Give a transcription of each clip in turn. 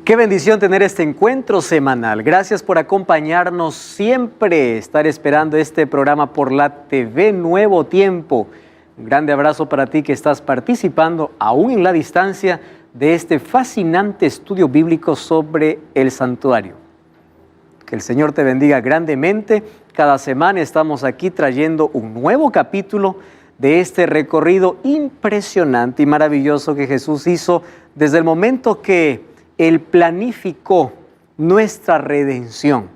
Qué bendición tener este encuentro semanal. Gracias por acompañarnos siempre, estar esperando este programa por la TV Nuevo Tiempo. Un grande abrazo para ti que estás participando, aún en la distancia, de este fascinante estudio bíblico sobre el santuario. Que el Señor te bendiga grandemente. Cada semana estamos aquí trayendo un nuevo capítulo de este recorrido impresionante y maravilloso que Jesús hizo desde el momento que Él planificó nuestra redención.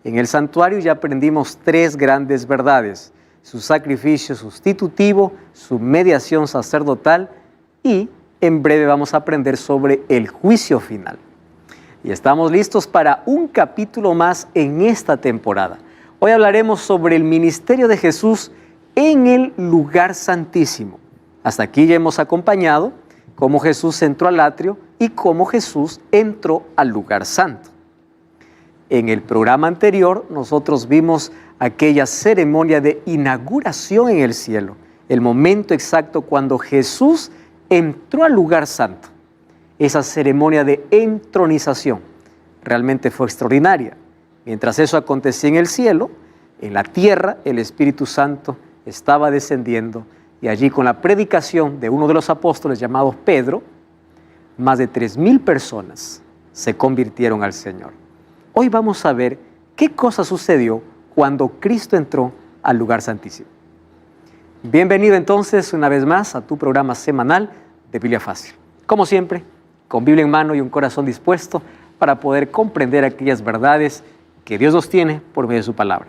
En el santuario ya aprendimos tres grandes verdades: su sacrificio sustitutivo, su mediación sacerdotal y en breve vamos a aprender sobre el juicio final. Y estamos listos para un capítulo más en esta temporada. Hoy hablaremos sobre el ministerio de Jesús en el lugar santísimo. Hasta aquí ya hemos acompañado cómo Jesús entró al atrio y cómo Jesús entró al lugar santo. En el programa anterior nosotros vimos aquella ceremonia de inauguración en el cielo, el momento exacto cuando Jesús entró al lugar santo. Esa ceremonia de entronización realmente fue extraordinaria. Mientras eso acontecía en el cielo, en la tierra el Espíritu Santo estaba descendiendo y allí con la predicación de uno de los apóstoles llamado Pedro, más de 3,000 personas se convirtieron al Señor. Hoy vamos a ver qué cosa sucedió cuando Cristo entró al lugar santísimo. Bienvenido entonces una vez más a tu programa semanal de Biblia Fácil. Como siempre, con Biblia en mano y un corazón dispuesto para poder comprender aquellas verdades que Dios nos tiene por medio de su palabra.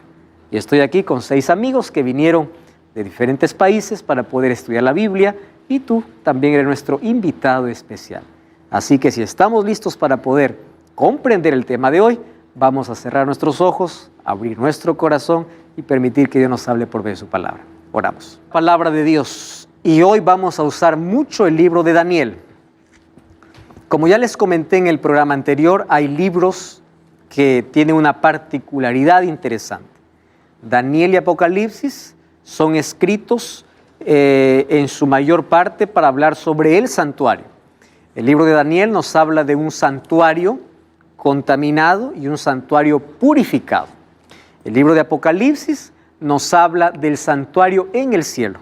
Y estoy aquí con 6 amigos que vinieron de diferentes países para poder estudiar la Biblia, y tú también eres nuestro invitado especial. Así que si estamos listos para poder comprender el tema de hoy, vamos a cerrar nuestros ojos, abrir nuestro corazón y permitir que Dios nos hable por medio de su palabra. Oramos. Palabra de Dios. Y hoy vamos a usar mucho el libro de Daniel. Como ya les comenté en el programa anterior, hay libros que tienen una particularidad interesante. Daniel y Apocalipsis son escritos en su mayor parte para hablar sobre el santuario. El libro de Daniel nos habla de un santuario contaminado y un santuario purificado. El libro de Apocalipsis nos habla del santuario en el cielo,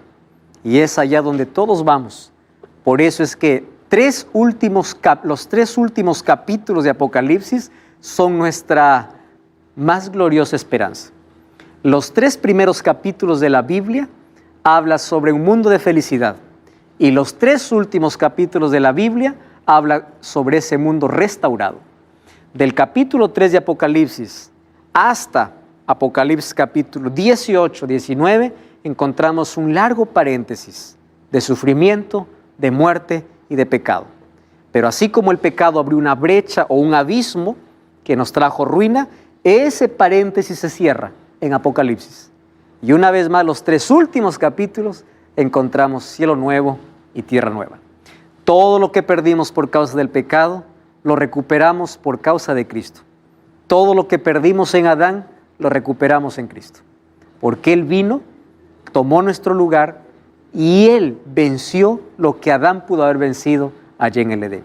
y es allá donde todos vamos. Por eso es que los 3 últimos capítulos de Apocalipsis son nuestra más gloriosa esperanza. Los 3 primeros capítulos de la Biblia hablan sobre un mundo de felicidad, y los 3 últimos capítulos de la Biblia hablan sobre ese mundo restaurado. Del capítulo 3 de Apocalipsis hasta Apocalipsis capítulo 18, 19, encontramos un largo paréntesis de sufrimiento, de muerte y de pecado. Pero así como el pecado abrió una brecha o un abismo que nos trajo ruina, ese paréntesis se cierra en Apocalipsis. Y una vez más, los 3 últimos capítulos encontramos cielo nuevo y tierra nueva. Todo lo que perdimos por causa del pecado, lo recuperamos por causa de Cristo. Todo lo que perdimos en Adán, lo recuperamos en Cristo. Porque Él vino, tomó nuestro lugar y Él venció lo que Adán pudo haber vencido allí en el Edén.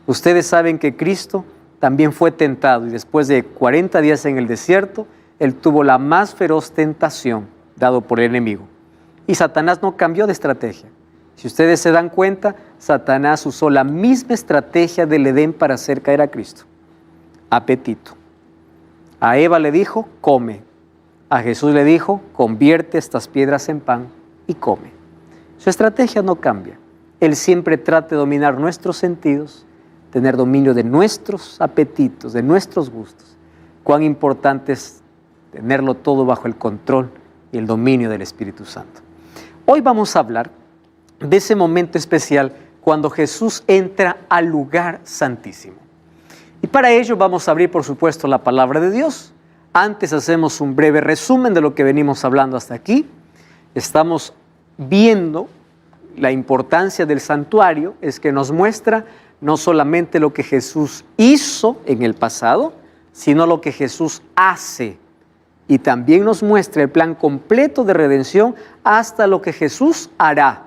Ustedes saben que Cristo también fue tentado, y después de 40 días en el desierto, Él tuvo la más feroz tentación dado por el enemigo. Y Satanás no cambió de estrategia. Si ustedes se dan cuenta, Satanás usó la misma estrategia del Edén para hacer caer a Cristo. Apetito. A Eva le dijo, come. A Jesús le dijo, convierte estas piedras en pan y come. Su estrategia no cambia. Él siempre trata de dominar nuestros sentidos, tener dominio de nuestros apetitos, de nuestros gustos. Cuán importante es tenerlo todo bajo el control y el dominio del Espíritu Santo. Hoy vamos a hablar de ese momento especial cuando Jesús entra al lugar santísimo. Y para ello vamos a abrir, por supuesto, la palabra de Dios. Antes hacemos un breve resumen de lo que venimos hablando hasta aquí. Estamos viendo la importancia del santuario, es que nos muestra no solamente lo que Jesús hizo en el pasado, sino lo que Jesús hace. Y también nos muestra el plan completo de redención hasta lo que Jesús hará.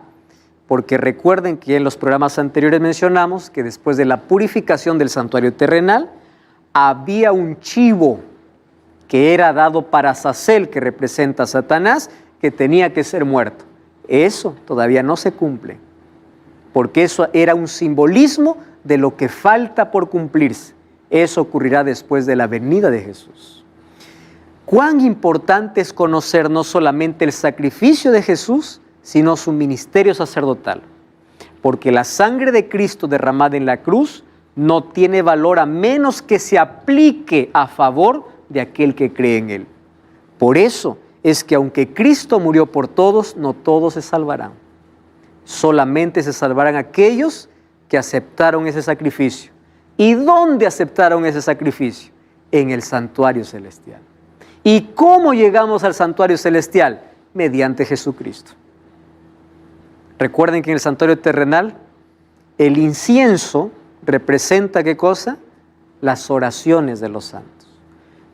porque recuerden que en los programas anteriores mencionamos que después de la purificación del santuario terrenal, había un chivo que era dado para Azazel, que representa a Satanás, que tenía que ser muerto. Eso todavía no se cumple, porque eso era un simbolismo de lo que falta por cumplirse. Eso ocurrirá después de la venida de Jesús. Cuán importante es conocer no solamente el sacrificio de Jesús, sino su ministerio sacerdotal, porque la sangre de Cristo derramada en la cruz no tiene valor a menos que se aplique a favor de aquel que cree en Él. Por eso es que aunque Cristo murió por todos, no todos se salvarán. Solamente se salvarán aquellos que aceptaron ese sacrificio. ¿Y dónde aceptaron ese sacrificio? En el santuario celestial. ¿Y cómo llegamos al santuario celestial? Mediante Jesucristo. Recuerden que en el santuario terrenal, el incienso representa ¿qué cosa? Las oraciones de los santos.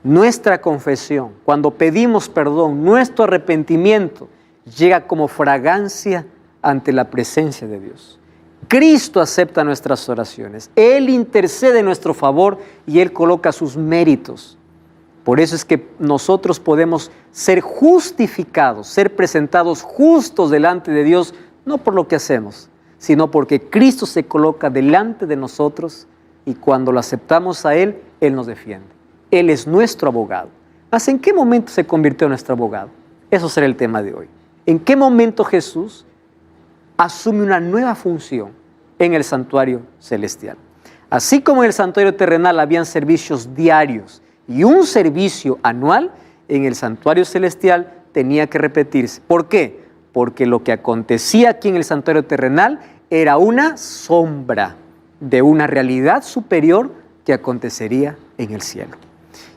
Nuestra confesión, cuando pedimos perdón, nuestro arrepentimiento, llega como fragancia ante la presencia de Dios. Cristo acepta nuestras oraciones, Él intercede en nuestro favor y Él coloca sus méritos. Por eso es que nosotros podemos ser justificados, ser presentados justos delante de Dios, no por lo que hacemos, sino porque Cristo se coloca delante de nosotros y cuando lo aceptamos a Él, Él nos defiende. Él es nuestro abogado. ¿Mas en qué momento se convirtió en nuestro abogado? Eso será el tema de hoy. ¿En qué momento Jesús asume una nueva función en el santuario celestial? Así como en el santuario terrenal habían servicios diarios y un servicio anual, en el santuario celestial tenía que repetirse. ¿Por qué? Porque lo que acontecía aquí en el santuario terrenal era una sombra de una realidad superior que acontecería en el cielo.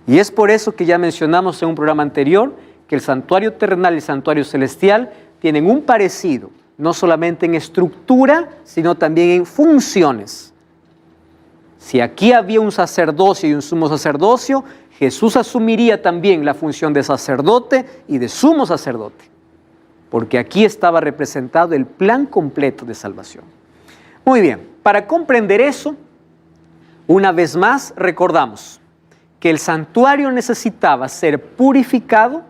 Y es por eso que ya mencionamos en un programa anterior que el santuario terrenal y el santuario celestial tienen un parecido, no solamente en estructura, sino también en funciones. Si aquí había un sacerdocio y un sumo sacerdocio, Jesús asumiría también la función de sacerdote y de sumo sacerdote, porque aquí estaba representado el plan completo de salvación. Muy bien, para comprender eso, una vez más recordamos que el santuario necesitaba ser purificado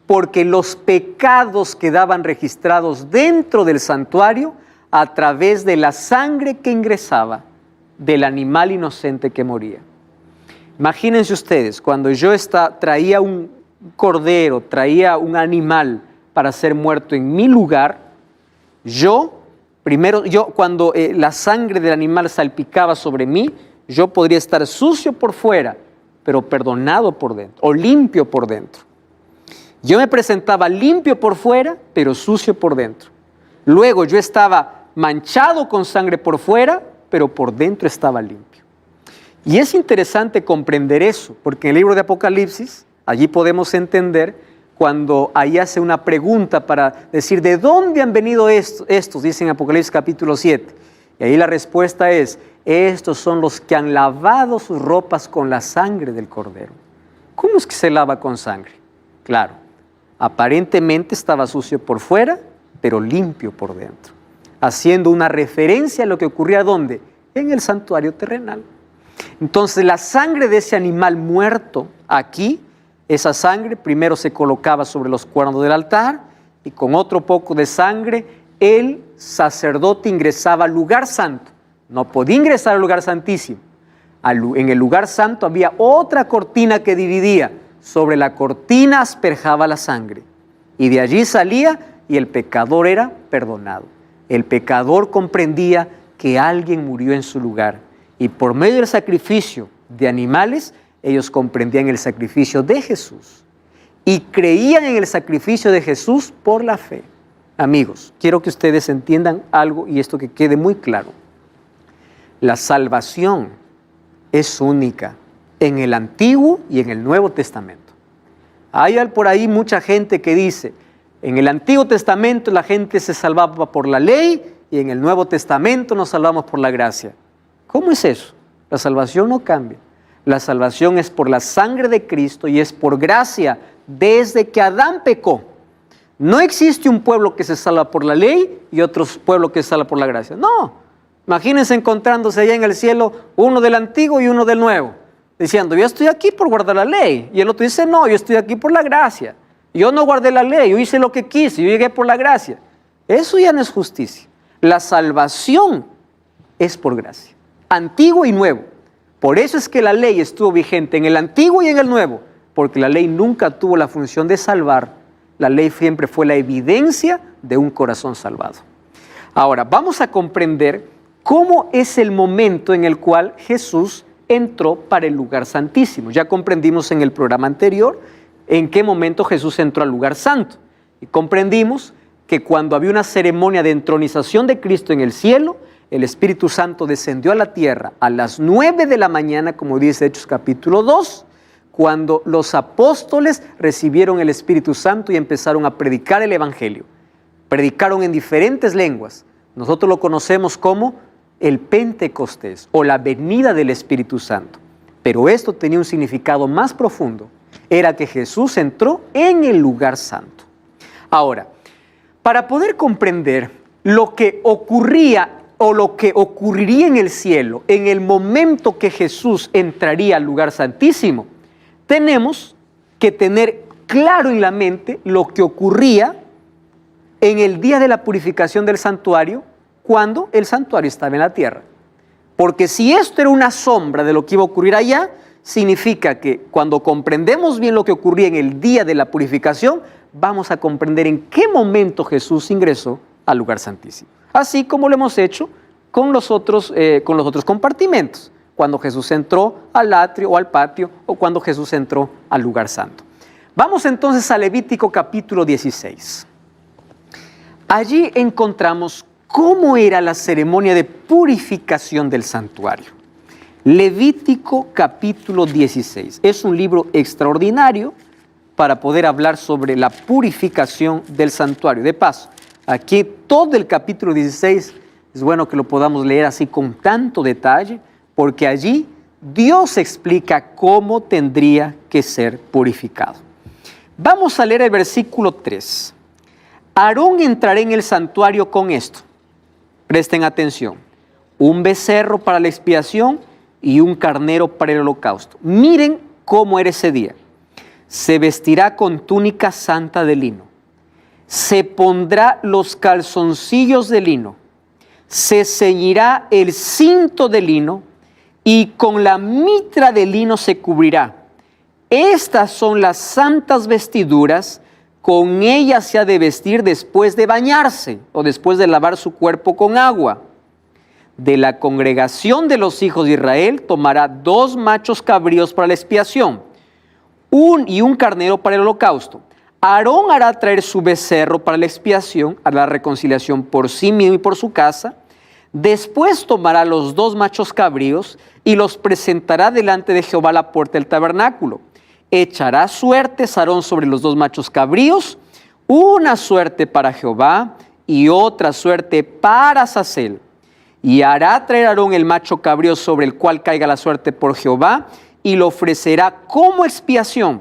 porque los pecados quedaban registrados dentro del santuario a través de la sangre que ingresaba del animal inocente que moría. Imagínense ustedes, cuando yo traía un cordero, traía un animal para ser muerto en mi lugar, cuando la sangre del animal salpicaba sobre mí, yo podría estar sucio por fuera, pero perdonado por dentro, o limpio por dentro. Yo me presentaba limpio por fuera, pero sucio por dentro. Luego yo estaba manchado con sangre por fuera, pero por dentro estaba limpio. Y es interesante comprender eso, porque en el libro de Apocalipsis, allí podemos entender cuando ahí hace una pregunta para decir, ¿de dónde han venido estos? Dice en Apocalipsis capítulo 7. Y ahí la respuesta es, estos son los que han lavado sus ropas con la sangre del Cordero. ¿Cómo es que se lava con sangre? Claro, aparentemente estaba sucio por fuera, pero limpio por dentro, haciendo una referencia a lo que ocurría ¿dónde? En el santuario terrenal. Entonces la sangre de ese animal muerto aquí, esa sangre primero se colocaba sobre los cuernos del altar y con otro poco de sangre el sacerdote ingresaba al lugar santo. No podía ingresar al lugar santísimo. En el lugar santo había otra cortina que dividía. Sobre la cortina asperjaba la sangre y de allí salía y el pecador era perdonado. El pecador comprendía que alguien murió en su lugar y por medio del sacrificio de animales, ellos comprendían el sacrificio de Jesús y creían en el sacrificio de Jesús por la fe. Amigos, quiero que ustedes entiendan algo y esto que quede muy claro. La salvación es única en el Antiguo y en el Nuevo Testamento. Hay por ahí mucha gente que dice, en el Antiguo Testamento la gente se salvaba por la ley y en el Nuevo Testamento nos salvamos por la gracia. ¿Cómo es eso? La salvación no cambia. La salvación es por la sangre de Cristo y es por gracia desde que Adán pecó. No existe un pueblo que se salva por la ley y otro pueblo que se salva por la gracia. No. Imagínense encontrándose allá en el cielo uno del antiguo y uno del nuevo, diciendo, yo estoy aquí por guardar la ley. Y el otro dice, no, yo estoy aquí por la gracia. Yo no guardé la ley, yo hice lo que quise, yo llegué por la gracia. Eso ya no es justicia. La salvación es por gracia, antiguo y nuevo. Por eso es que la ley estuvo vigente en el antiguo y en el nuevo, porque la ley nunca tuvo la función de salvar. La ley siempre fue la evidencia de un corazón salvado. Ahora, vamos a comprender cómo es el momento en el cual Jesús entró para el lugar santísimo. Ya comprendimos en el programa anterior en qué momento Jesús entró al lugar santo. Y comprendimos que cuando había una ceremonia de entronización de Cristo en el cielo, el Espíritu Santo descendió a la tierra a las 9 de la mañana, como dice Hechos capítulo 2, cuando los apóstoles recibieron el Espíritu Santo y empezaron a predicar el Evangelio. Predicaron en diferentes lenguas. Nosotros lo conocemos como el Pentecostés o la venida del Espíritu Santo. Pero esto tenía un significado más profundo. Era que Jesús entró en el lugar santo. Ahora, para poder comprender lo que ocurría o lo que ocurriría en el cielo en el momento que Jesús entraría al lugar santísimo, tenemos que tener claro en la mente lo que ocurría en el día de la purificación del santuario, cuando el santuario estaba en la tierra. Porque si esto era una sombra de lo que iba a ocurrir allá, significa que cuando comprendemos bien lo que ocurría en el día de la purificación, vamos a comprender en qué momento Jesús ingresó al lugar santísimo. Así como lo hemos hecho con los otros compartimentos, cuando Jesús entró al atrio o al patio, o cuando Jesús entró al lugar santo. Vamos entonces a Levítico capítulo 16. Allí encontramos cómo era la ceremonia de purificación del santuario. Levítico capítulo 16. Es un libro extraordinario para poder hablar sobre la purificación del santuario. De paso, aquí todo el capítulo 16 es bueno que lo podamos leer así con tanto detalle, porque allí Dios explica cómo tendría que ser purificado. Vamos a leer el versículo 3. Aarón entrará en el santuario con esto. Presten atención. Un becerro para la expiación y un carnero para el holocausto. Miren cómo era ese día. Se vestirá con túnica santa de lino. Se pondrá los calzoncillos de lino. Se ceñirá el cinto de lino y con la mitra de lino se cubrirá. Estas son las santas vestiduras, con ellas se ha de vestir después de bañarse o después de lavar su cuerpo con agua. De la congregación de los hijos de Israel tomará 2 machos cabríos para la expiación, un carnero para el holocausto. Aarón hará traer su becerro para la expiación, a la reconciliación por sí mismo y por su casa. Después tomará los 2 machos cabríos y los presentará delante de Jehová a la puerta del tabernáculo. Echará suertes Aarón sobre los 2 machos cabríos, una suerte para Jehová y otra suerte para Azazel. Y hará traer Aarón el macho cabrío sobre el cual caiga la suerte por Jehová y lo ofrecerá como expiación.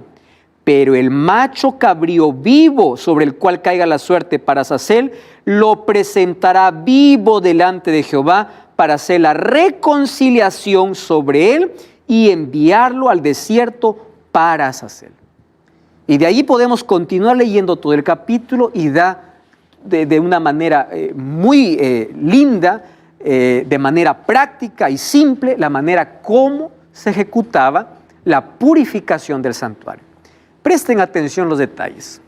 Pero el macho cabrío vivo sobre el cual caiga la suerte para Azazel, lo presentará vivo delante de Jehová para hacer la reconciliación sobre él y enviarlo al desierto para Azazel. Y de allí podemos continuar leyendo todo el capítulo y da de una manera muy linda, de manera práctica y simple, la manera como se ejecutaba la purificación del santuario. Presten atención los detalles.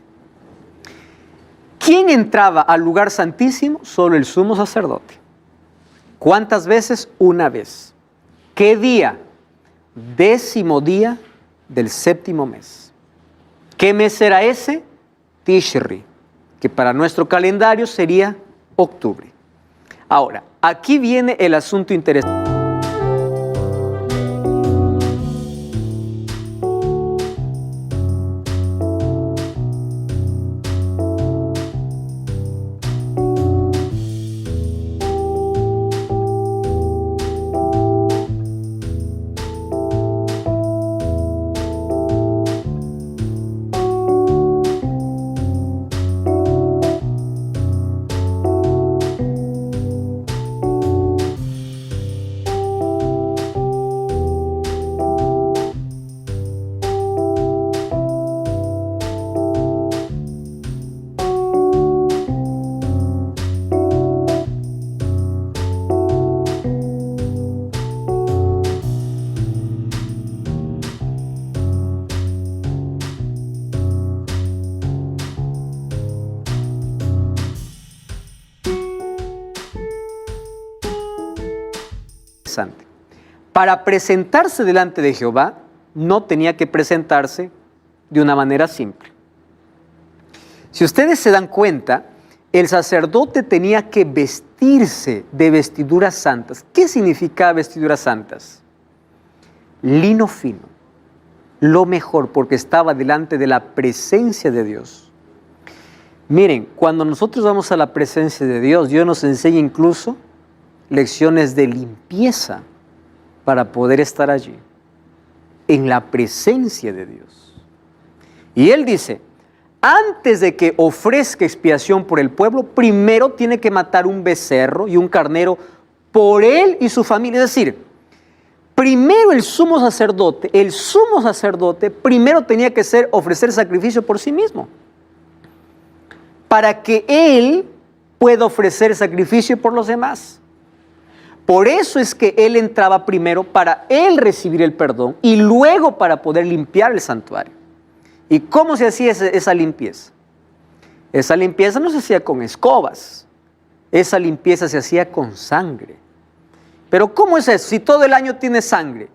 ¿Quién entraba al lugar santísimo? Solo el sumo sacerdote. ¿Cuántas veces? Una vez. ¿Qué día? 10º día del 7º mes. ¿Qué mes era ese? Tishri, que para nuestro calendario sería octubre. Ahora, aquí viene el asunto interesante. interesante. Para presentarse delante de Jehová, no tenía que presentarse de una manera simple. Si ustedes se dan cuenta, el sacerdote tenía que vestirse de vestiduras santas. ¿Qué significa vestiduras santas? Lino fino, lo mejor, porque estaba delante de la presencia de Dios. Miren, cuando nosotros vamos a la presencia de Dios, Dios nos enseña incluso lecciones de limpieza para poder estar allí, en la presencia de Dios. Y Él dice, antes de que ofrezca expiación por el pueblo, primero tiene que matar un becerro y un carnero por él y su familia. Es decir, primero el sumo sacerdote primero tenía que ofrecer sacrificio por sí mismo, para que él pueda ofrecer sacrificio por los demás. Por eso es que él entraba primero para él recibir el perdón y luego para poder limpiar el santuario. ¿Y cómo se hacía esa limpieza? Esa limpieza no se hacía con escobas, esa limpieza se hacía con sangre. Pero ¿cómo es eso? Si todo el año tiene sangre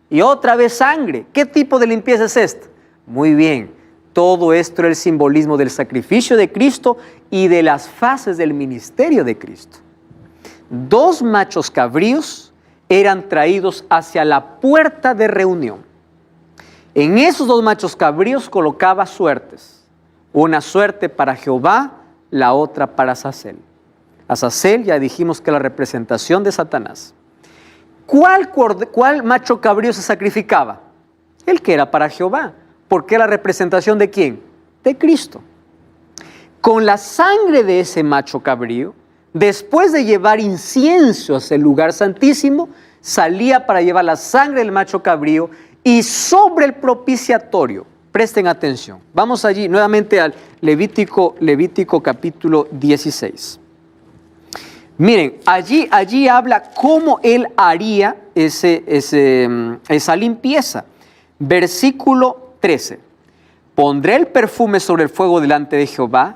y otra vez sangre, ¿qué tipo de limpieza es esta? Muy bien, todo esto era el simbolismo del sacrificio de Cristo y de las fases del ministerio de Cristo. 2 machos cabríos eran traídos hacia la puerta de reunión. En esos 2 machos cabríos colocaba suertes. Una suerte para Jehová, la otra para Azazel. Azazel ya dijimos que es la representación de Satanás. ¿Cuál macho cabrío se sacrificaba? El que era para Jehová. ¿Por qué la representación de quién? De Cristo. Con la sangre de ese macho cabrío, después de llevar incienso hacia el lugar santísimo, salía para llevar la sangre del macho cabrío y sobre el propiciatorio. Presten atención. Vamos allí nuevamente al Levítico capítulo 16. Miren, allí habla cómo él haría esa limpieza. Versículo 13. Pondré el perfume sobre el fuego delante de Jehová,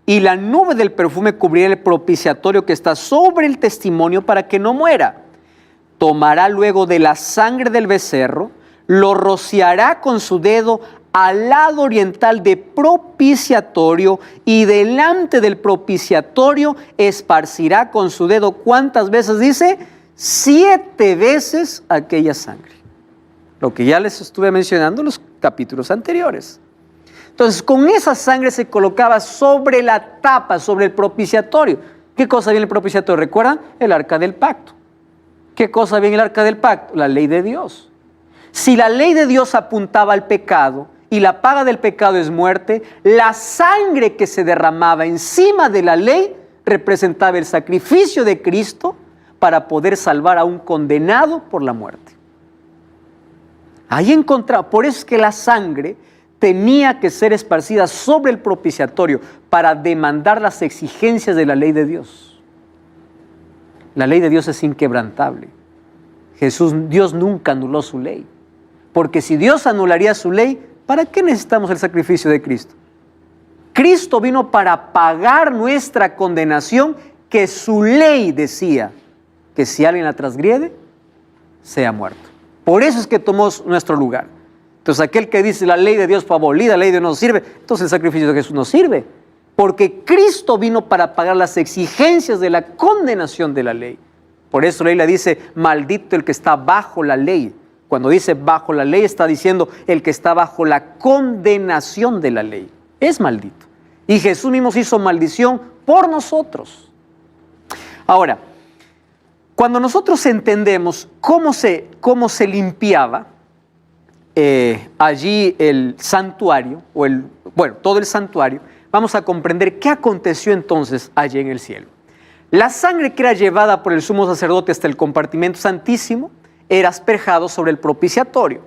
y la nube del perfume cubrirá el propiciatorio que está sobre el testimonio para que no muera. Tomará luego de la sangre del becerro, lo rociará con su dedo al lado oriental de propiciatorio y delante del propiciatorio esparcirá con su dedo, ¿cuántas veces dice? 7 veces aquella sangre. Lo que ya les estuve mencionando en los capítulos anteriores. Entonces, con esa sangre se colocaba sobre la tapa, sobre el propiciatorio. ¿Qué cosa viene el propiciatorio? ¿Recuerdan? El arca del pacto. ¿Qué cosa viene el arca del pacto? La ley de Dios. Si la ley de Dios apuntaba al pecado y la paga del pecado es muerte, la sangre que se derramaba encima de la ley representaba el sacrificio de Cristo para poder salvar a un condenado por la muerte. Ahí encontraba, por eso es que la sangre tenía que ser esparcida sobre el propiciatorio para demandar las exigencias de la ley de Dios. La ley de Dios es inquebrantable. Dios nunca anuló su ley. Porque si Dios anularía su ley, ¿para qué necesitamos el sacrificio de Cristo? Cristo vino para pagar nuestra condenación, que su ley decía que si alguien la transgrede, sea muerto. Por eso es que tomó nuestro lugar. Entonces aquel que dice la ley de Dios fue abolida, la ley de Dios no sirve, entonces el sacrificio de Jesús no sirve. Porque Cristo vino para pagar las exigencias de la condenación de la ley. Por eso la Biblia dice, maldito el que está bajo la ley. Cuando dice bajo la ley, está diciendo el que está bajo la condenación de la ley. Es maldito. Y Jesús mismo se hizo maldición por nosotros. Ahora, cuando nosotros entendemos cómo se limpiaba allí el santuario, todo el santuario, vamos a comprender qué aconteció entonces allí en el cielo. La sangre que era llevada por el sumo sacerdote hasta el compartimento santísimo era asperjado sobre el propiciatorio.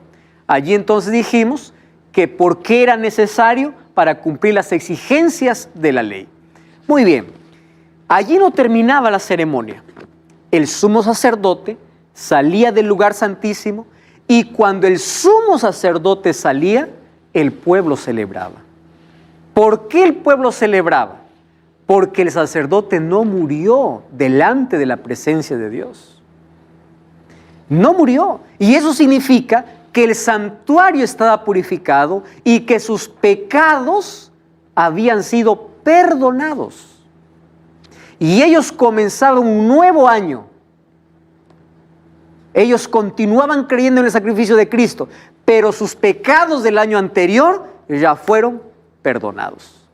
Allí entonces dijimos que por qué era necesario para cumplir las exigencias de la ley. Muy bien, allí no terminaba la ceremonia. El sumo sacerdote salía del lugar santísimo y cuando el sumo sacerdote salía, el pueblo celebraba. ¿Por qué el pueblo celebraba? Porque el sacerdote no murió delante de la presencia de Dios. No murió. Y eso significa que el santuario estaba purificado y que sus pecados habían sido perdonados. Y ellos comenzaban un nuevo año. Ellos continuaban creyendo en el sacrificio de Cristo, pero sus pecados del año anterior ya fueron perdonados.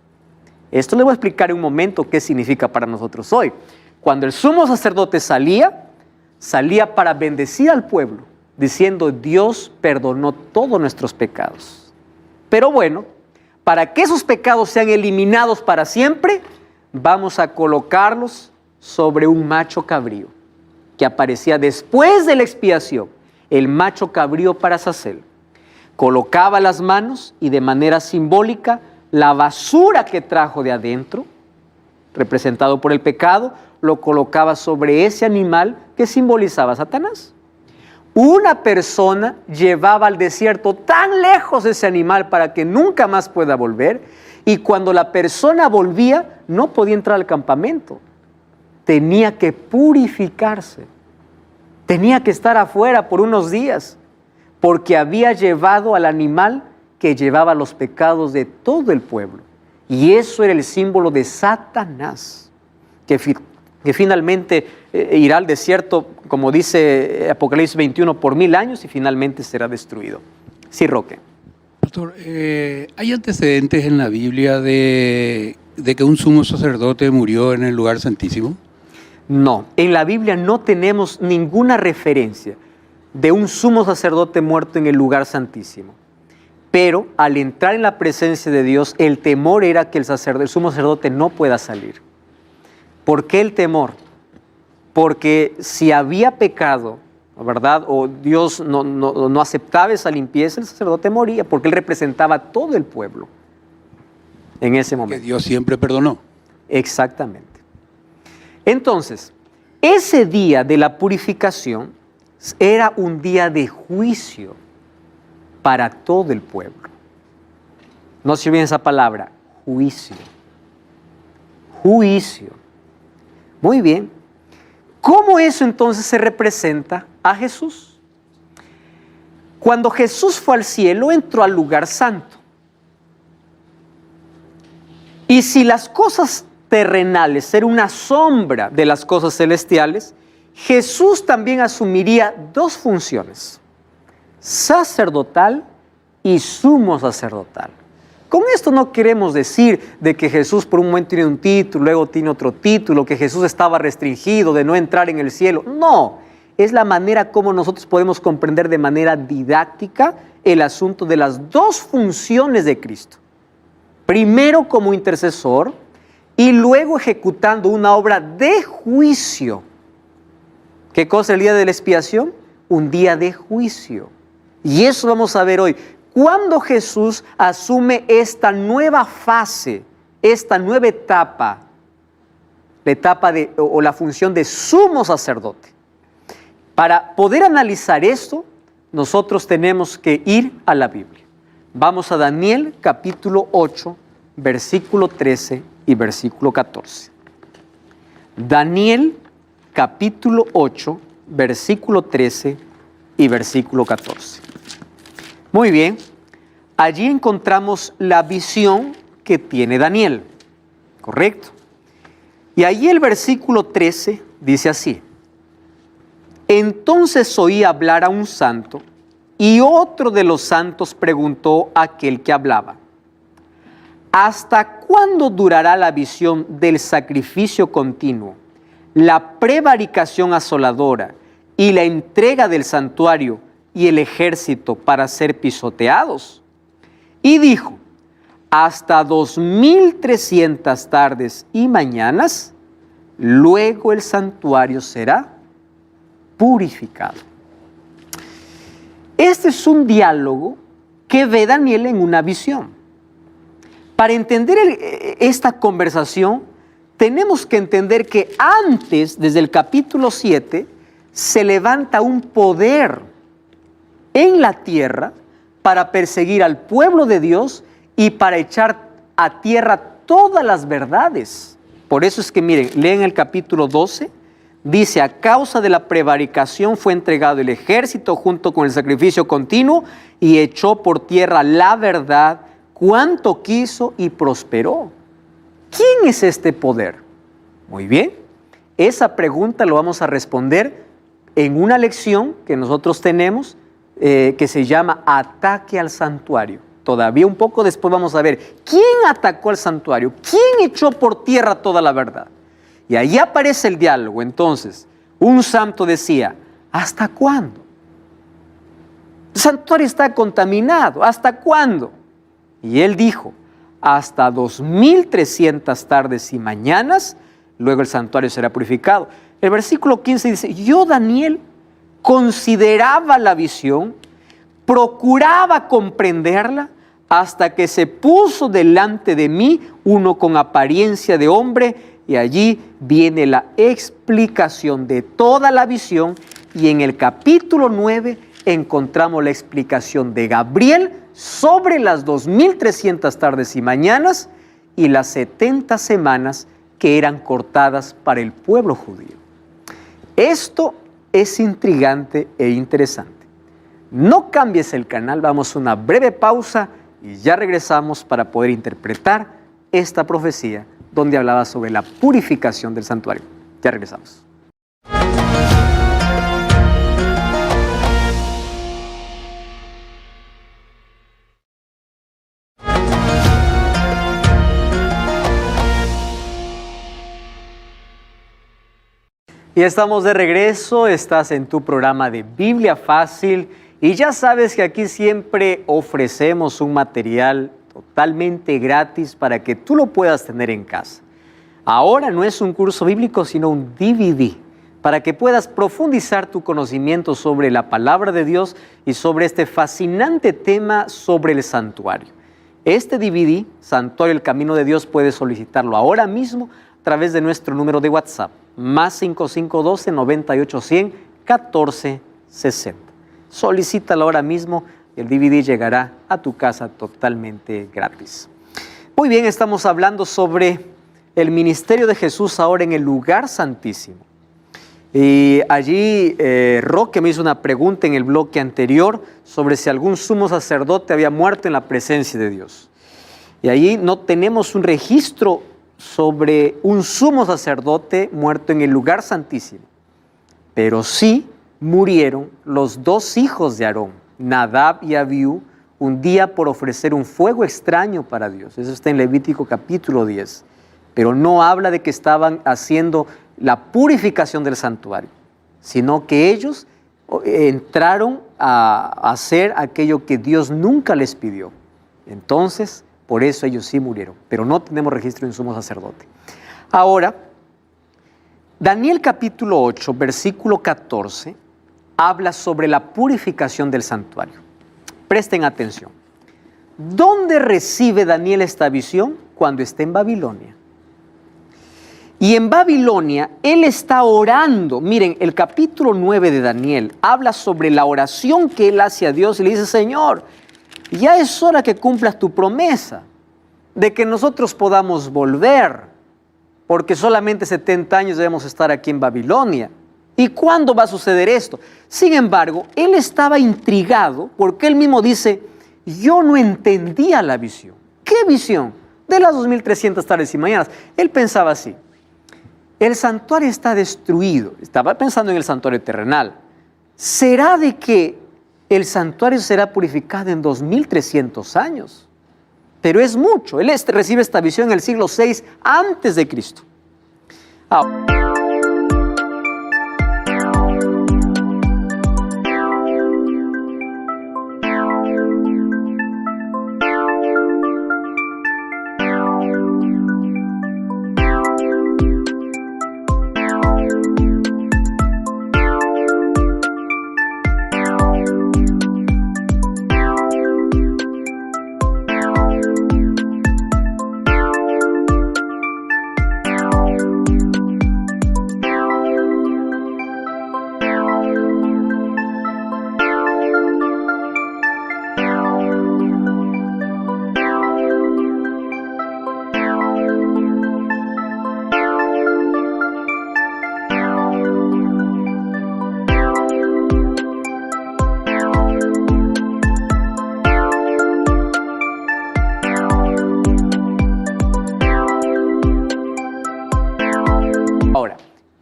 Esto le voy a explicar en un momento qué significa para nosotros hoy. Cuando el sumo sacerdote salía para bendecir al pueblo, diciendo: Dios perdonó todos nuestros pecados. Pero bueno, para que esos pecados sean eliminados para siempre, vamos a colocarlos sobre un macho cabrío, que aparecía después de la expiación, el macho cabrío para Azazel. Colocaba las manos y de manera simbólica la basura que trajo de adentro, representado por el pecado, lo colocaba sobre ese animal que simbolizaba a Satanás. Una persona llevaba al desierto tan lejos ese animal para que nunca más pueda volver, y cuando la persona volvía no podía entrar al campamento. Tenía que purificarse, tenía que estar afuera por unos días, porque había llevado al animal que llevaba los pecados de todo el pueblo. Y eso era el símbolo de Satanás, que finalmente irá al desierto, como dice Apocalipsis 21, por 1000 años y finalmente será destruido. Sí, Roque. Pastor, ¿hay antecedentes en la Biblia de que un sumo sacerdote murió en el lugar santísimo? No, en la Biblia no tenemos ninguna referencia de un sumo sacerdote muerto en el lugar santísimo. Pero al entrar en la presencia de Dios, el temor era que el sumo sacerdote no pueda salir. ¿Por qué el temor? Porque si había pecado, ¿verdad?, o Dios no aceptaba esa limpieza, el sacerdote moría, porque él representaba a todo el pueblo en ese momento. Que Dios siempre perdonó. Exactamente. Entonces, ese día de la purificación era un día de juicio para todo el pueblo. No se olviden esa palabra, juicio. Juicio. Muy bien. ¿Cómo eso entonces se representa a Jesús? Cuando Jesús fue al cielo, entró al lugar santo. Y si las cosas terrenales eran una sombra de las cosas celestiales, Jesús también asumiría dos funciones: sacerdotal y sumo sacerdotal. Con esto no queremos decir de que Jesús por un momento tiene un título, luego tiene otro título, que Jesús estaba restringido de no entrar en el cielo. No, es la manera como nosotros podemos comprender de manera didáctica el asunto de las dos funciones de Cristo. Primero como intercesor y luego ejecutando una obra de juicio. ¿Qué cosa es el día de la expiación? Un día de juicio. Y eso vamos a ver hoy. Cuando Jesús asume esta nueva fase, esta nueva etapa, la etapa o la función de sumo sacerdote. Para poder analizar esto, nosotros tenemos que ir a la Biblia. Vamos a Daniel capítulo 8, versículo 13 y versículo 14. Daniel capítulo 8, versículo 13 y versículo 14. Muy bien, allí encontramos la visión que tiene Daniel, ¿correcto? Y allí el versículo 13 dice así: entonces oí hablar a un santo, y otro de los santos preguntó a aquel que hablaba: ¿hasta cuándo durará la visión del sacrificio continuo, la prevaricación asoladora y la entrega del santuario y el ejército para ser pisoteados? Y dijo: hasta 2300 tardes y mañanas, luego el santuario será purificado. Este es un diálogo que ve Daniel en una visión. Para entender esta conversación, tenemos que entender que antes, desde el capítulo 7, se levanta un poder en la tierra para perseguir al pueblo de Dios y para echar a tierra todas las verdades. Por eso es que miren, leen el capítulo 12 Dice, a causa de la prevaricación fue entregado el ejército junto con el sacrificio continuo y echó por tierra la verdad cuanto quiso y prosperó. ¿Quién es este poder? Muy bien, esa pregunta lo vamos a responder en una lección que nosotros tenemos que se llama Ataque al Santuario. Todavía un poco después vamos a ver quién atacó al santuario, quién echó por tierra toda la verdad. Y ahí aparece el diálogo. Entonces, un santo decía, ¿hasta cuándo? El santuario está contaminado, ¿hasta cuándo? Y él dijo, hasta 2300 tardes y mañanas, luego el santuario será purificado. El versículo 15 dice, yo, Daniel, consideraba la visión, procuraba comprenderla, hasta que se puso delante de mí uno con apariencia de hombre, y allí viene la explicación de toda la visión, y en el capítulo 9 encontramos la explicación de Gabriel sobre las 2300 tardes y mañanas y las 70 semanas que eran cortadas para el pueblo judío. Esto es intrigante e interesante. No cambies el canal, vamos a una breve pausa y ya regresamos para poder interpretar esta profecía donde hablaba sobre la purificación del santuario. Ya regresamos. Y estamos de regreso, estás en tu programa de Biblia Fácil y ya sabes que aquí siempre ofrecemos un material totalmente gratis para que tú lo puedas tener en casa. Ahora no es un curso bíblico, sino un DVD, para que puedas profundizar tu conocimiento sobre la palabra de Dios y sobre este fascinante tema sobre el santuario. Este DVD, Santuario el Camino de Dios, puedes solicitarlo ahora mismo a través de nuestro número de WhatsApp, más 5512-9800-1460. Solicítalo ahora mismo y el DVD llegará a tu casa totalmente gratis. Muy bien, estamos hablando sobre el ministerio de Jesús ahora en el lugar santísimo. Y allí Roque me hizo una pregunta en el bloque anterior sobre si algún sumo sacerdote había muerto en la presencia de Dios. Y allí no tenemos un registro sobre un sumo sacerdote muerto en el lugar santísimo, pero sí murieron los dos hijos de Aarón, Nadab y Abiú, un día por ofrecer un fuego extraño para Dios. Eso está en Levítico capítulo 10, pero no habla de que estaban haciendo la purificación del santuario, sino que ellos entraron a hacer aquello que Dios nunca les pidió. Entonces, por eso ellos sí murieron, pero no tenemos registro de un sumo sacerdote. Ahora, Daniel capítulo 8, versículo 14, habla sobre la purificación del santuario. Presten atención. ¿Dónde recibe Daniel esta visión? Cuando está en Babilonia. Y en Babilonia, él está orando. Miren, el capítulo 9 de Daniel habla sobre la oración que él hace a Dios y le dice, Señor, ya es hora que cumplas tu promesa de que nosotros podamos volver, porque solamente 70 años debemos estar aquí en Babilonia. ¿Y cuándo va a suceder esto? Sin embargo, él estaba intrigado porque él mismo dice, yo no entendía la visión. ¿Qué visión? De las 2300 tardes y mañanas. Él pensaba así, el santuario está destruido. Estaba pensando en el santuario terrenal. ¿Será de que el santuario será purificado en 2300 años? Pero es mucho. Él recibe esta visión en el siglo VI antes de Cristo. Ahora,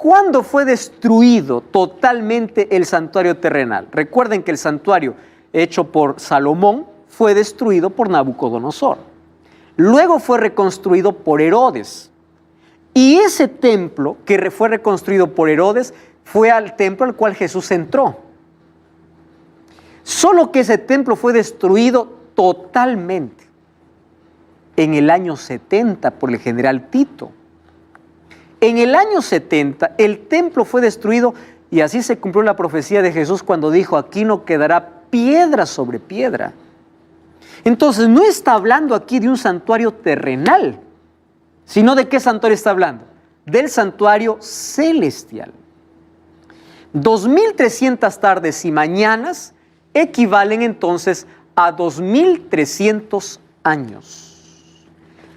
¿Cuándo fue destruido totalmente el santuario terrenal? Recuerden que el santuario hecho por Salomón fue destruido por Nabucodonosor. Luego fue reconstruido por Herodes. Y ese templo que fue reconstruido por Herodes fue al templo al cual Jesús entró. Solo que ese templo fue destruido totalmente en el año 70 por el general Tito. En el año 70 el templo fue destruido y así se cumplió la profecía de Jesús cuando dijo: aquí no quedará piedra sobre piedra. Entonces no está hablando aquí de un santuario terrenal, sino ¿de qué santuario está hablando? Del santuario celestial. 2300 tardes y mañanas equivalen entonces a 2300 años.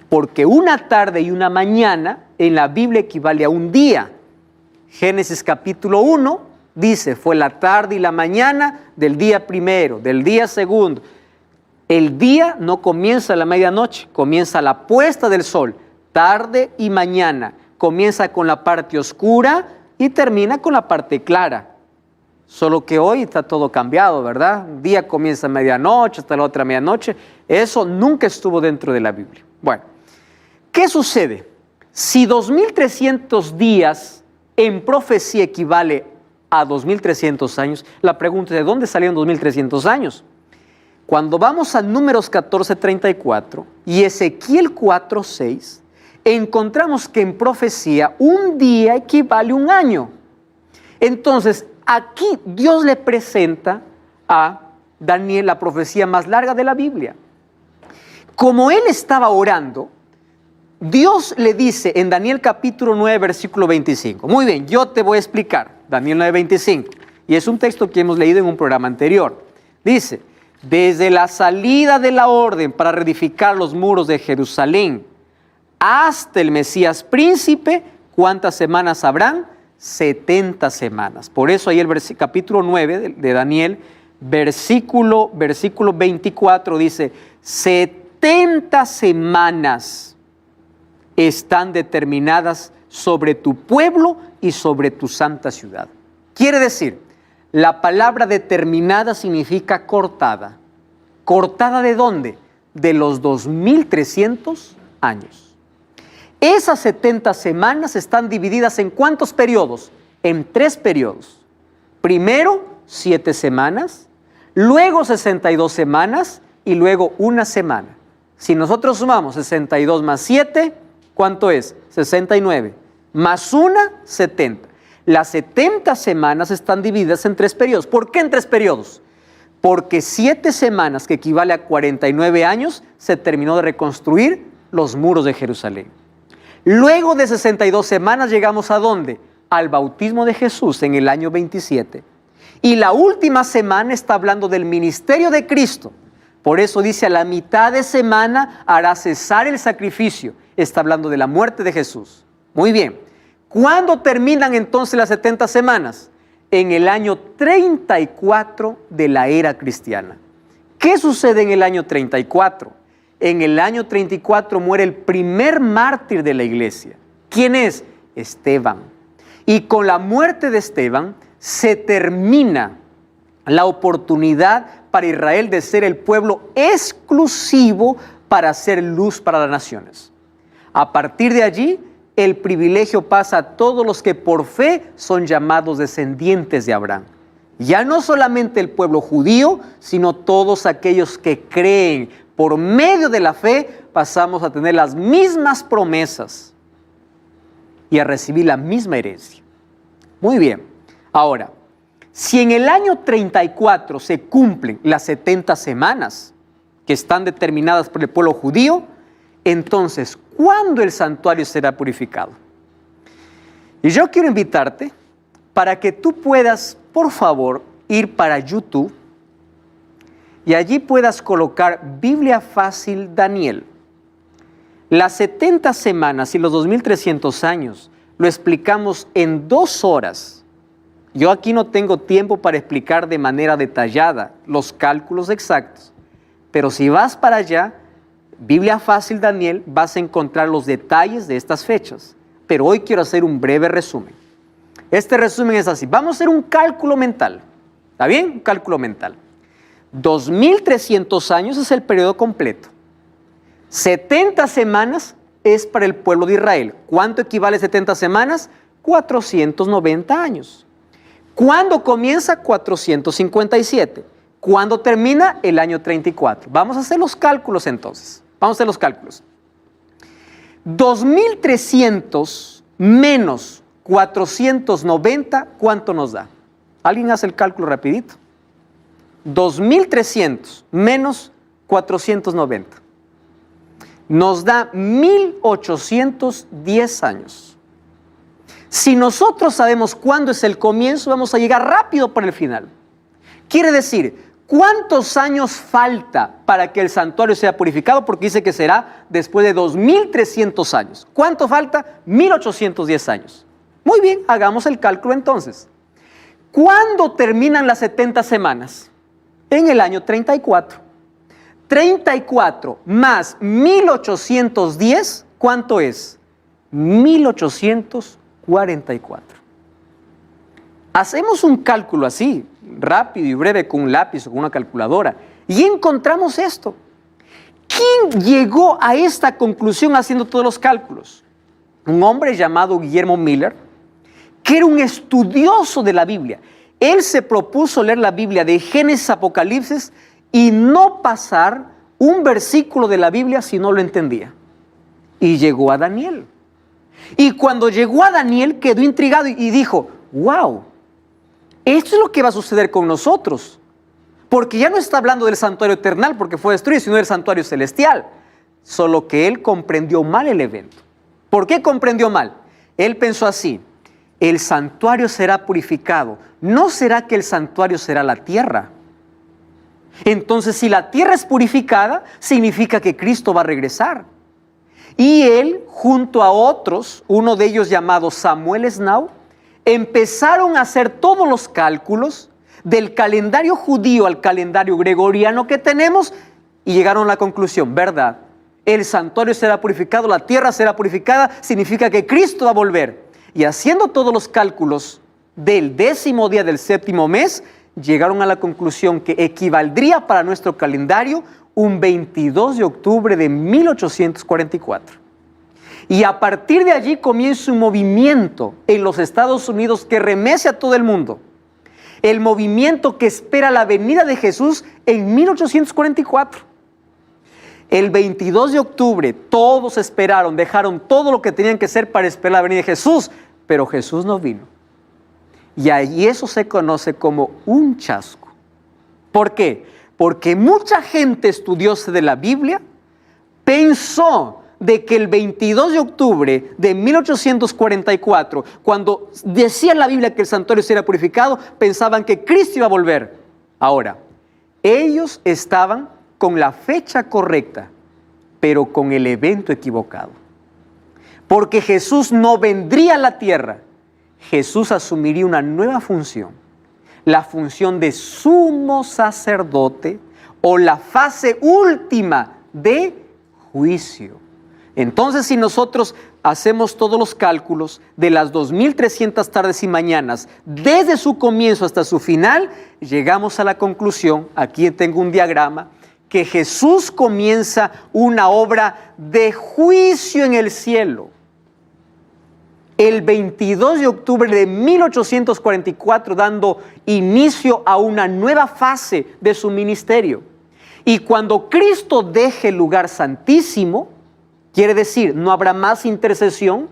Porque una tarde y una mañana en la Biblia equivale a un día. Génesis capítulo 1 dice: fue la tarde y la mañana del día primero, del día segundo. El día no comienza a la medianoche, comienza a la puesta del sol, tarde y mañana. Comienza con la parte oscura y termina con la parte clara. Solo que hoy está todo cambiado, ¿verdad? Un día comienza a medianoche, hasta la otra medianoche. Eso nunca estuvo dentro de la Biblia. Bueno, ¿qué sucede? Si 2300 días en profecía equivale a 2300 años, la pregunta es: ¿de dónde salieron 2300 años? Cuando vamos a Números 14:34 y Ezequiel 4:6, encontramos que en profecía un día equivale a un año. Entonces, aquí Dios le presenta a Daniel la profecía más larga de la Biblia. Como él estaba orando, Dios le dice en Daniel capítulo 9, versículo 25. Muy bien, yo te voy a explicar. Daniel 9, 25. Y es un texto que hemos leído en un programa anterior. Dice: desde la salida de la orden para reedificar los muros de Jerusalén hasta el Mesías príncipe, ¿cuántas semanas habrán? 70 semanas. Por eso ahí el capítulo 9 de Daniel, versículo 24 dice: 70 semanas están determinadas sobre tu pueblo y sobre tu santa ciudad. Quiere decir, la palabra determinada significa cortada. ¿Cortada de dónde? De los 2300 años. Esas 70 semanas están divididas ¿en cuántos periodos? En 3 periodos. Primero, 7 semanas, luego 62 semanas y luego 1 semana. Si nosotros sumamos 62 más 7, ¿cuánto es? 69. Más 1, 70. Las 70 semanas están divididas en 3 periodos. ¿Por qué en 3 periodos? Porque 7 semanas, que equivale a 49 años, se terminó de reconstruir los muros de Jerusalén. Luego de 62 semanas llegamos ¿a dónde? Al bautismo de Jesús en el año 27. Y la última semana está hablando del ministerio de Cristo. Por eso dice: a la mitad de semana hará cesar el sacrificio. Está hablando de la muerte de Jesús. Muy bien. ¿Cuándo terminan entonces las 70 semanas? En el año 34 de la era cristiana. ¿Qué sucede en el año 34? En el año 34 muere el primer mártir de la iglesia. ¿Quién es? Esteban. Y con la muerte de Esteban se termina la oportunidad para Israel de ser el pueblo exclusivo para hacer luz para las naciones. A partir de allí, el privilegio pasa a todos los que por fe son llamados descendientes de Abraham. Ya no solamente el pueblo judío, sino todos aquellos que creen. Por medio de la fe pasamos a tener las mismas promesas y a recibir la misma herencia. Muy bien. Ahora, si en el año 34 se cumplen las 70 semanas que están determinadas por el pueblo judío, entonces, ¿cuándo el santuario será purificado? Y yo quiero invitarte para que tú puedas, por favor, ir para YouTube y allí puedas colocar Biblia Fácil Daniel. Las 70 semanas y los 2300 años lo explicamos en 2 horas. Yo aquí no tengo tiempo para explicar de manera detallada los cálculos exactos, pero si vas para allá, Biblia Fácil Daniel, vas a encontrar los detalles de estas fechas. Pero hoy quiero hacer un breve resumen. Este resumen es así. Vamos a hacer un cálculo mental. ¿Está bien? Un cálculo mental. 2300 años es el periodo completo. 70 semanas es para el pueblo de Israel. ¿Cuánto equivale a 70 semanas? 490 años. ¿Cuándo comienza? 457. ¿Cuándo termina? El año 34. Vamos a hacer los cálculos entonces. Vamos a hacer los cálculos. 2300 menos 490, ¿cuánto nos da? ¿Alguien hace el cálculo rapidito? 2300 menos 490. Nos da 1810 años. Si nosotros sabemos cuándo es el comienzo, vamos a llegar rápido para el final. Quiere decir, ¿cuántos años falta para que el santuario sea purificado? Porque dice que será después de 2300 años. ¿Cuánto falta? 1810 años. Muy bien, hagamos el cálculo entonces. ¿Cuándo terminan las 70 semanas? En el año 34. 34 más 1810, ¿cuánto es? 1844. Hacemos un cálculo así, rápido y breve, con un lápiz o con una calculadora, y encontramos esto. ¿Quién llegó a esta conclusión haciendo todos los cálculos? Un hombre llamado Guillermo Miller, que era un estudioso de la Biblia. Él se propuso leer la Biblia de Génesis a Apocalipsis y no pasar un versículo de la Biblia si no lo entendía. Y llegó a Daniel. Y cuando llegó a Daniel quedó intrigado y dijo, wow, esto es lo que va a suceder con nosotros. Porque ya no está hablando del santuario eternal porque fue destruido, sino del santuario celestial. Solo que él comprendió mal el evento. ¿Por qué comprendió mal? Él pensó así, el santuario será purificado. ¿No será que el santuario será la tierra? Entonces, si la tierra es purificada, significa que Cristo va a regresar. Y él, junto a otros, uno de ellos llamado Samuel Snow, empezaron a hacer todos los cálculos del calendario judío al calendario gregoriano que tenemos y llegaron a la conclusión, ¿verdad? El santuario será purificado, la tierra será purificada, significa que Cristo va a volver. Y haciendo todos los cálculos del 10º día del 7º mes, llegaron a la conclusión que equivaldría para nuestro calendario un 22 de octubre de 1844. Y a partir de allí comienza un movimiento en los Estados Unidos que remece a todo el mundo. El movimiento que espera la venida de Jesús en 1844. El 22 de octubre todos esperaron, dejaron todo lo que tenían que hacer para esperar la venida de Jesús, pero Jesús no vino. Y ahí eso se conoce como un chasco. ¿Por qué? Porque mucha gente estudiosa de la Biblia pensó de que el 22 de octubre de 1844, cuando decía la Biblia que el santuario sería purificado, pensaban que Cristo iba a volver. Ahora, ellos estaban con la fecha correcta, pero con el evento equivocado. Porque Jesús no vendría a la tierra. Jesús asumiría una nueva función, la función de sumo sacerdote o la fase última de juicio. Entonces, si nosotros hacemos todos los cálculos de las 2300 tardes y mañanas, desde su comienzo hasta su final, llegamos a la conclusión, aquí tengo un diagrama, que Jesús comienza una obra de juicio en el cielo. El 22 de octubre de 1844, dando inicio a una nueva fase de su ministerio. Y cuando Cristo deje el lugar santísimo, quiere decir, no habrá más intercesión,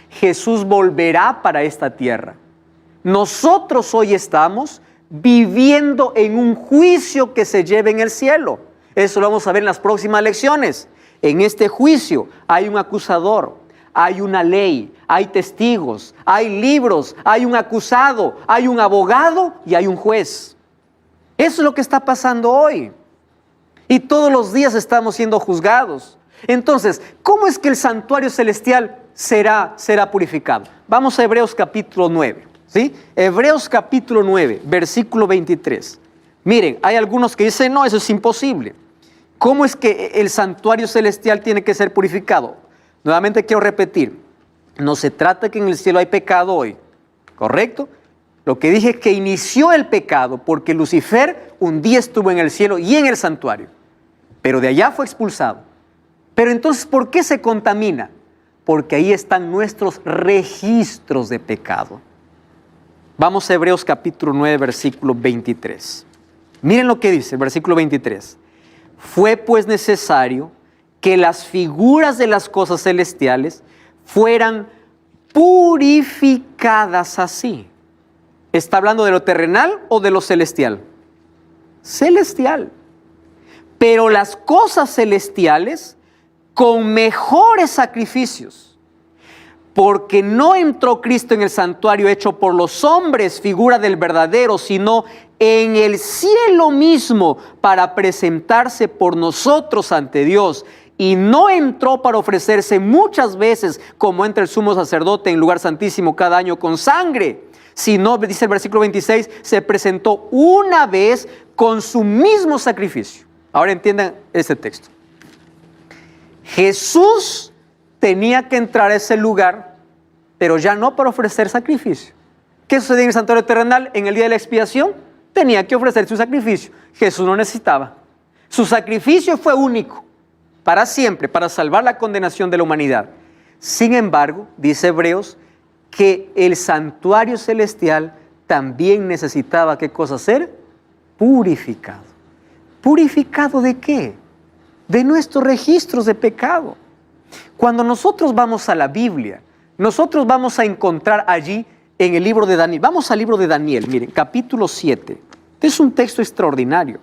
Jesús volverá para esta tierra. Nosotros hoy estamos viviendo en un juicio que se lleva en el cielo. Eso lo vamos a ver en las próximas lecciones. En este juicio hay un acusador, hay una ley, hay testigos, hay libros, hay un acusado, hay un abogado y hay un juez. Eso es lo que está pasando hoy. Y todos los días estamos siendo juzgados. Entonces, ¿cómo es que el santuario celestial será purificado? Vamos a Hebreos capítulo 9, ¿sí? Hebreos capítulo 9, versículo 23. Miren, hay algunos que dicen, no, eso es imposible. ¿Cómo es que el santuario celestial tiene que ser purificado? Nuevamente quiero repetir, no se trata que en el cielo hay pecado hoy. ¿correcto? Lo que dije es que inició el pecado porque Lucifer un día estuvo en el cielo y en el santuario, pero de allá fue expulsado. Pero entonces, ¿por qué se contamina? Porque ahí están nuestros registros de pecado. Vamos a Hebreos capítulo 9, versículo 23. Miren lo que dice el versículo 23. Fue pues necesario que las figuras de las cosas celestiales fueran purificadas así. ¿Está hablando de lo terrenal o de lo celestial? Celestial. Pero las cosas celestiales con mejores sacrificios, porque no entró Cristo en el santuario hecho por los hombres, figura del verdadero, sino en el cielo mismo para presentarse por nosotros ante Dios. Y no entró para ofrecerse muchas veces como entra el sumo sacerdote en lugar santísimo cada año con sangre, sino, dice el versículo 26, se presentó una vez con su mismo sacrificio. Ahora entiendan este texto. Jesús tenía que entrar a ese lugar, pero ya no para ofrecer sacrificio. ¿Qué sucedía en el santuario terrenal? En el día de la expiación tenía que ofrecer su sacrificio. Jesús no necesitaba. Su sacrificio fue único, para siempre, para salvar la condenación de la humanidad. Sin embargo, dice Hebreos, que el santuario celestial también necesitaba, ¿qué cosa hacer? Purificado. ¿Purificado de qué? De nuestros registros de pecado. Cuando nosotros vamos a la Biblia, nosotros vamos a encontrar allí en el libro de Daniel. Vamos al libro de Daniel, miren, capítulo 7. Este es un texto extraordinario.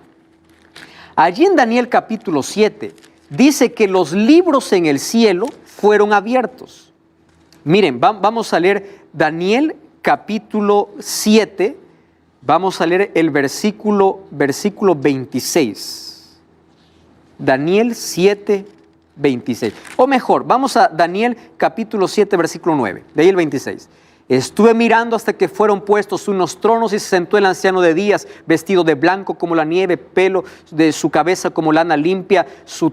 Allí en Daniel capítulo 7 dice que los libros en el cielo fueron abiertos. Miren, vamos a leer Daniel capítulo 7, vamos a leer el versículo 26. Daniel 7, 26. O mejor, vamos a Daniel capítulo 7, versículo 9, de ahí el 26. Estuve mirando hasta que fueron puestos unos tronos y se sentó el anciano de días, vestido de blanco como la nieve, pelo de su cabeza como lana limpia, su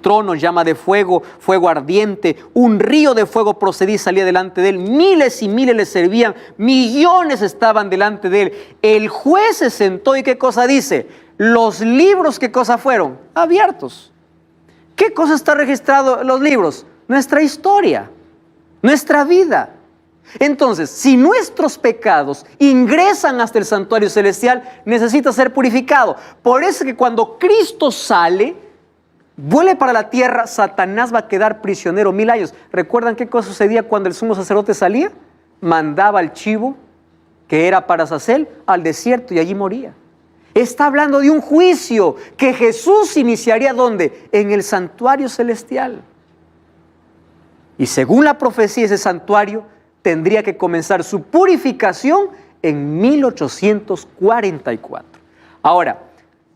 trono llama de fuego, fuego ardiente, un río de fuego procedía y salía delante de él, miles y miles le servían, millones estaban delante de él. El juez se sentó y ¿qué cosa dice? Los libros, ¿qué cosa fueron? Abiertos. ¿Qué cosa está registrado en los libros? Nuestra historia, nuestra vida. Entonces, si nuestros pecados ingresan hasta el santuario celestial, necesita ser purificado. Por eso es que cuando Cristo sale, vuelve para la tierra, Satanás va a quedar prisionero 1000 años. ¿Recuerdan qué cosa sucedía cuando el sumo sacerdote salía? Mandaba al chivo, que era para Azazel, al desierto y allí moría. Está hablando de un juicio que Jesús iniciaría ¿dónde? En el santuario celestial. Y según la profecía, ese santuario tendría que comenzar su purificación en 1844. Ahora,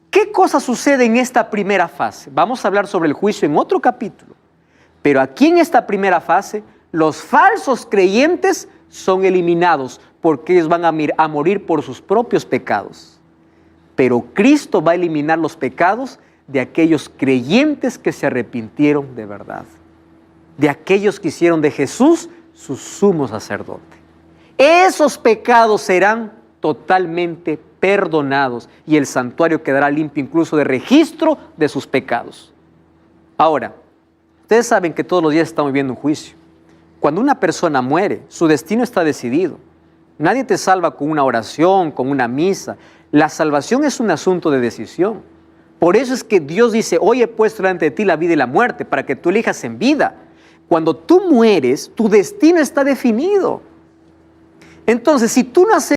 ¿qué cosa sucede en esta primera fase? Vamos a hablar sobre el juicio en otro capítulo. Pero aquí en esta primera fase, los falsos creyentes son eliminados porque ellos van a morir por sus propios pecados. Pero Cristo va a eliminar los pecados de aquellos creyentes que se arrepintieron de verdad. De aquellos que hicieron de Jesús su sumo sacerdote. Esos pecados serán totalmente perdonados y el santuario quedará limpio incluso de registro de sus pecados. Ahora, ustedes saben que todos los días estamos viviendo un juicio. Cuando una persona muere, su destino está decidido. Nadie te salva con una oración, con una misa. La salvación es un asunto de decisión. Por eso es que Dios dice, hoy he puesto delante de ti la vida y la muerte, para que tú elijas en vida. Cuando tú mueres, tu destino está definido. Entonces, si tú no has